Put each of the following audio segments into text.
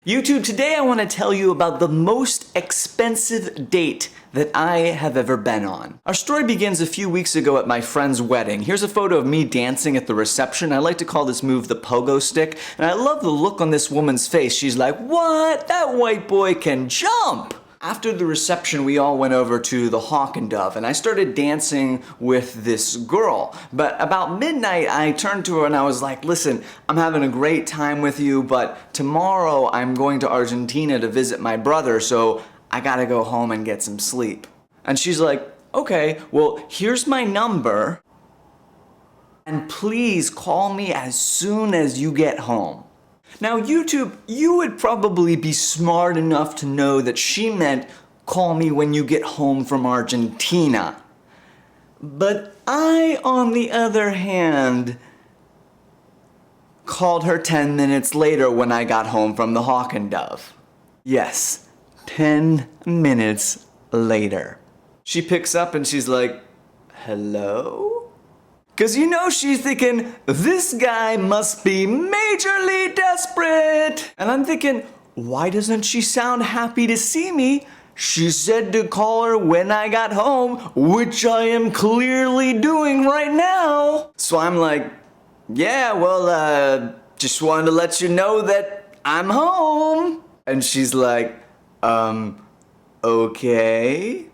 YouTube, today I want to tell you about the most expensive date that I have ever been on. Our story begins a few weeks ago at my friend's wedding. Here's a photo of me dancing at the reception. I like to call this move the pogo stick, and I love the look on this woman's face. She's like, "What? That white boy can jump!" After the reception, we all went over to the Hawk and Dove, and I started dancing with this girl. But about midnight, I turned to her and I was like, "Listen, I'm having a great time with you, but tomorrow I'm going to Argentina to visit my brother, so I gotta go home and get some sleep." And she's like, "Okay, well, here's my number, and please call me as soon as you get home." Now, YouTube, you would probably be smart enough to know that she meant call me when you get home from Argentina. But I, on the other hand, called her 10 minutes later when I got home from the Hawk and Dove. Yes, 10 minutes later. She picks up and she's like, "Hello?" Because you know she's thinking, this guy must be majorly desperate. And I'm thinking, why doesn't she sound happy to see me? She said to call her when I got home, which I am clearly doing right now. So I'm like, "Yeah, well, just wanted to let you know that I'm home." And she's like, "Okay."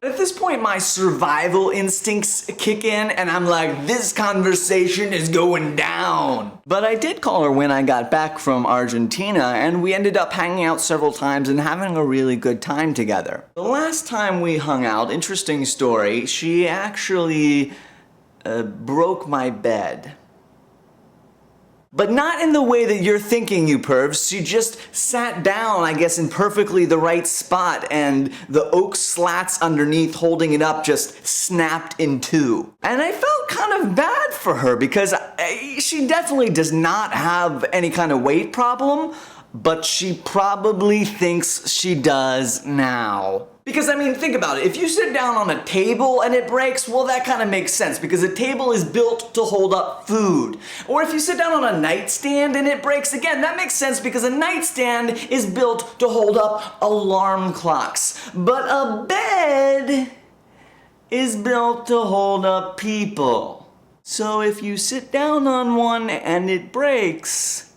At this point, my survival instincts kick in, and I'm like, this conversation is going down. But I did call her when I got back from Argentina, and we ended up hanging out several times and having a really good time together. The last time we hung out, interesting story, she actually broke my bed. But not in the way that you're thinking, you pervs. She just sat down, I guess, in perfectly the right spot, and the oak slats underneath holding it up just snapped in two. And I felt kind of bad for her because she definitely does not have any kind of weight problem, but she probably thinks she does now. Because, I mean, think about it. If you sit down on a table and it breaks, well, that kind of makes sense because a table is built to hold up food. Or if you sit down on a nightstand and it breaks, again, that makes sense because a nightstand is built to hold up alarm clocks. But a bed is built to hold up people. So if you sit down on one and it breaks,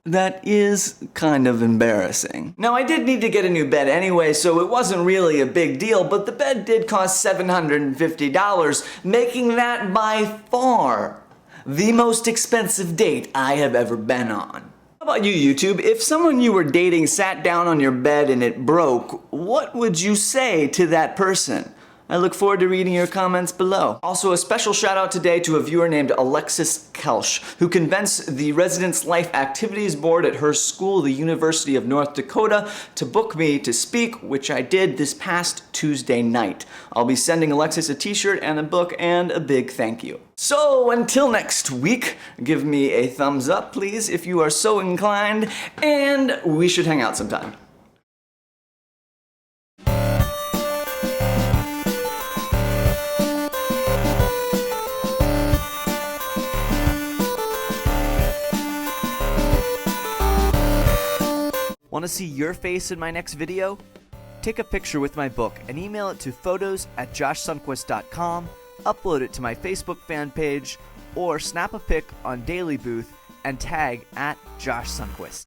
that is kind of embarrassing. Now, I did need to get a new bed anyway, so it wasn't really a big deal, but the bed did cost $750, making that by far the most expensive date I have ever been on. How about you, YouTube? If someone you were dating sat down on your bed and it broke, what would you say to that person? I look forward to reading your comments below. Also, a special shout out today to a viewer named Alexis Kelsch, who convinced the Residence Life Activities Board at her school, the University of North Dakota, to book me to speak, which I did this past Tuesday night. I'll be sending Alexis a t-shirt and a book and a big thank you. So until next week, give me a thumbs up, please, if you are so inclined, and we should hang out sometime. Want to see your face in my next video? Take a picture with my book and email it to photos@joshsundquist.com, upload it to my Facebook fan page, or snap a pic on Daily Booth and tag @JoshSundquist.